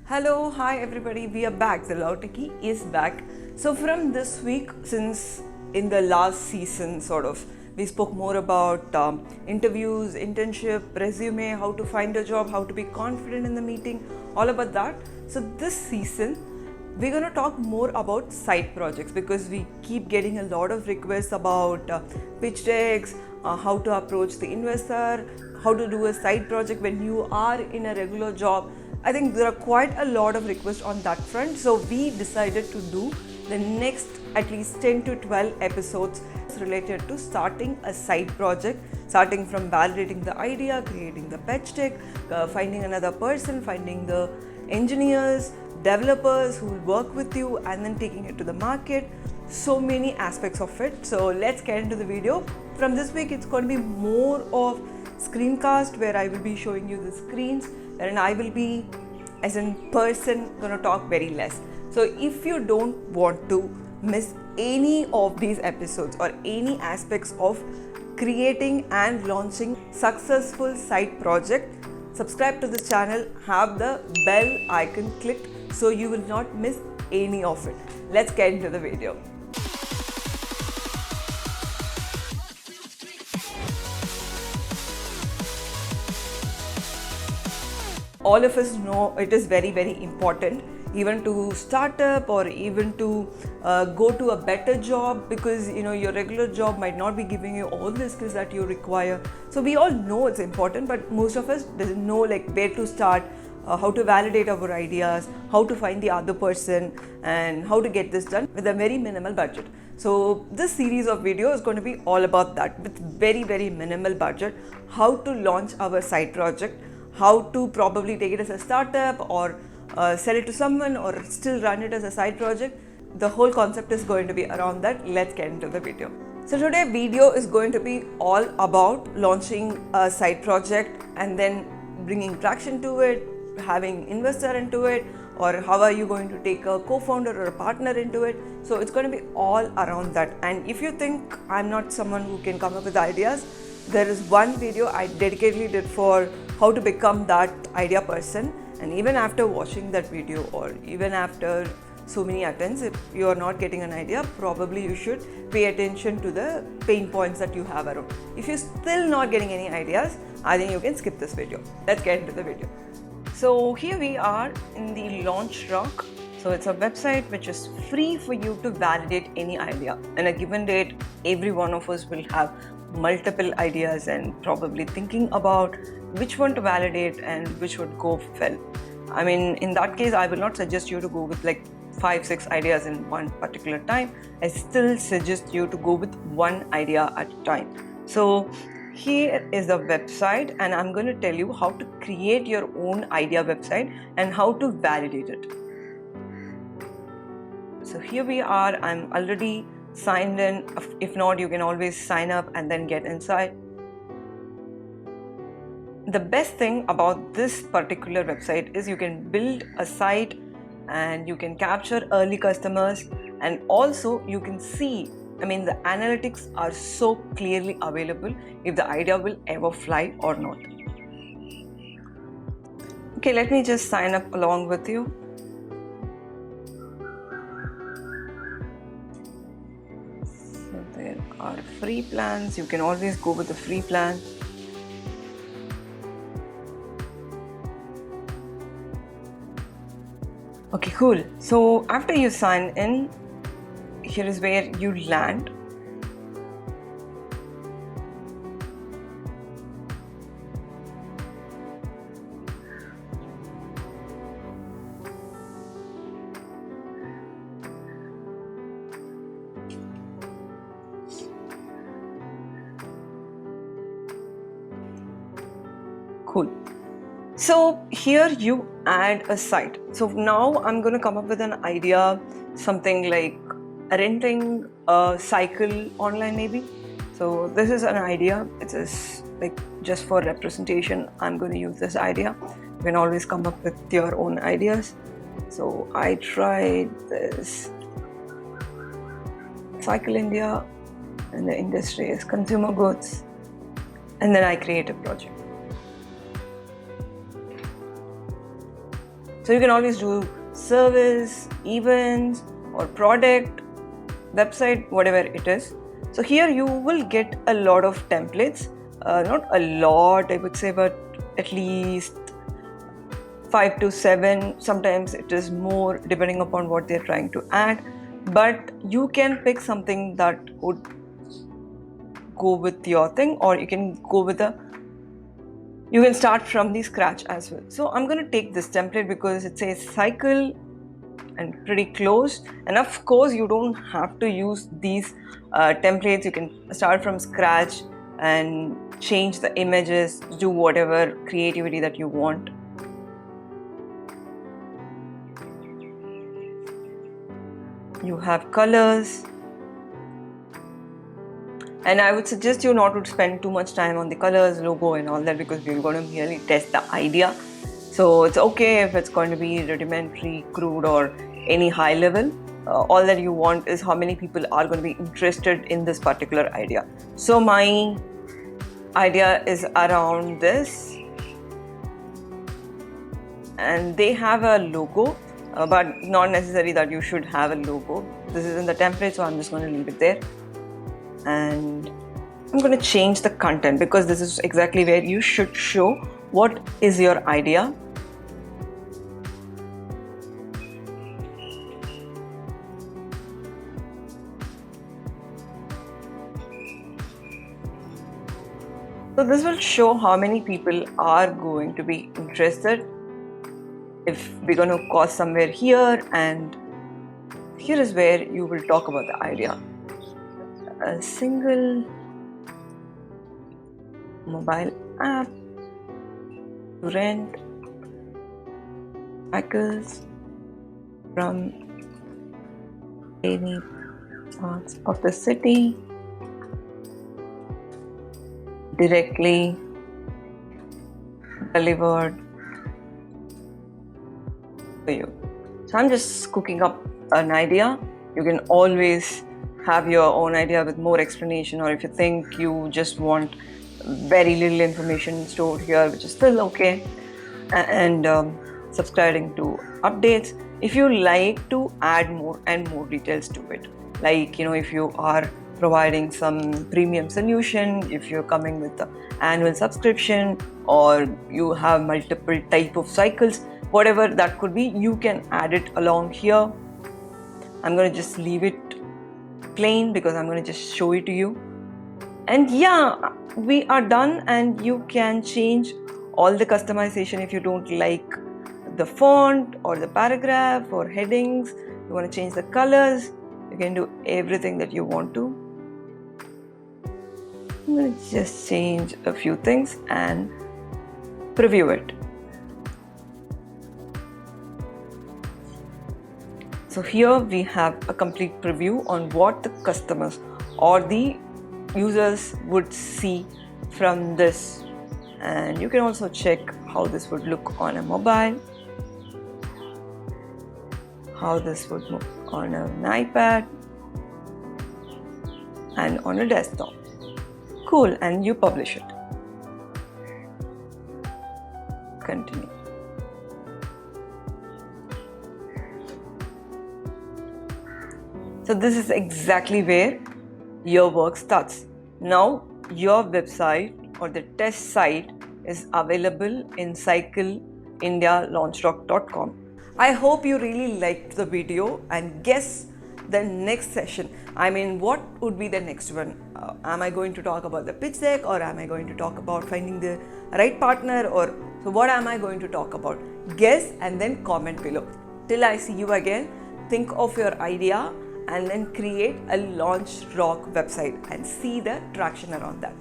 Hello, hi everybody, we are back. The Lautiki is back. So, from this week, since in the last season, we spoke more about interviews, internship, resume, how to find a job, how to be confident in the meeting, all about that. So, this season, we're going to talk more about side projects because we keep getting a lot of requests about pitch decks, how to approach the investor, how to do a side project when you are in a regular job. I think there are quite a lot of requests on that front. So we decided to do the next at least 10 to 12 episodes related to starting a side project, starting from validating the idea, creating the pitch deck, finding another person, finding the engineers, developers who will work with you, and then taking it to the market. So many aspects of it. So let's get into the video. From this week, it's going to be more of screencast where I will be showing you the screens, and I will be, as in person, going to talk very less. So if you don't want to miss any of these episodes or any aspects of creating and launching successful side project, subscribe to this channel, have the bell icon clicked so you will not miss any of it. Let's get into the video. All of us know it is very, very important even to start up or even to go to a better job, because your regular job might not be giving you all the skills that you require. So we all know it's important, but most of us doesn't know where to start, how to validate our ideas, how to find the other person, and how to get this done with a very minimal budget. So this series of videos is going to be all about that, with very, very minimal budget, how to launch our side project, how to probably take it as a startup or sell it to someone or still run it as a side project. The whole concept is going to be around that. Let's get into the video. So today video is going to be all about launching a side project and then bringing traction to it, having investor into it, or how are you going to take a co-founder or a partner into it. So it's going to be all around that. And if you think I'm not someone who can come up with ideas, there is one video I dedicatedly did for how to become that idea person. And even after watching that video, or even after so many attempts, if you are not getting an idea, probably you should pay attention to the pain points that you have around. If you're still not getting any ideas, I think you can skip this video. Let's get into the video. So here we are in the launch rock. So it's a website which is free for you to validate any idea. In a given date, every one of us will have multiple ideas and probably thinking about which one to validate and which would go well. I mean, in that case, I will not suggest you to go with 5-6 ideas in one particular time. I still suggest you to go with one idea at a time. So here is the website, and I'm going to tell you how to create your own idea website and how to validate it. So here we are. I'm already signed in. If not, you can always sign up and then get inside. The best thing about this particular website is you can build a site and you can capture early customers, and also you can see, the analytics are so clearly available if the idea will ever fly or not. Okay, let me just sign up along with you. So there are free plans. You can always go with the free plan. Okay, cool. So after you sign in, here is where you land. Cool. So here you add a site. So now I'm going to come up with an idea, something like renting a cycle online maybe. So this is an idea. It is just for representation. I'm going to use this idea. You can always come up with your own ideas. So I tried this Cycle India, and the industry is consumer goods, and then I create a project. So you can always do service, events, or product, website, whatever it is. So here you will get a lot of templates, not a lot I would say, but at least 5 to 7, sometimes it is more depending upon what they're trying to add, but you can pick something that would go with your thing, or you can go with you can start from the scratch as well. So I'm going to take this template because it says cycle and pretty close, and of course you don't have to use these templates. You can start from scratch and change the images, do whatever creativity that you want. You have colors, and I would suggest you not to spend too much time on the colors, logo and all that, because we're going to merely test the idea. So it's okay if it's going to be rudimentary, crude, or any high level. All that you want is how many people are going to be interested in this particular idea. So my idea is around this, and they have a logo, but not necessary that you should have a logo. This is in the template, so I'm just going to leave it there. And I'm going to change the content because this is exactly where you should show what is your idea. So this will show how many people are going to be interested. If we're going to pause somewhere here, and here is where you will talk about the idea. A single mobile app to rent vehicles from any parts of the city directly delivered for you. So I'm just cooking up an idea. You can always have your own idea with more explanation, or if you think you just want very little information stored here, which is still okay, and subscribing to updates. If you like to add more and more details to it, like if you are providing some premium solution, if you're coming with the annual subscription, or you have multiple type of cycles, whatever that could be, you can add it along here. I'm going to just leave it plain because I'm going to just show it to you. And yeah, we are done, and you can change all the customization. If you don't like the font or the paragraph or headings, you want to change the colors, you can do everything that you want to. I'm going to just change a few things and preview it. So here we have a complete preview on what the customers or the users would see from this, and you can also check how this would look on a mobile, how this would look on an iPad and on a desktop. Cool, and you publish it. Continue. So this is exactly where your work starts. Now your website or the test site is available in cycleindialaunchrock.com. I hope you really liked the video, and guess the next session. What would be the next one? Am I going to talk about the pitch deck, or am I going to talk about finding the right partner, or so what am I going to talk about? Guess and then comment below. Till I see you again, think of your idea and then create a Launch Rock website and see the traction around that.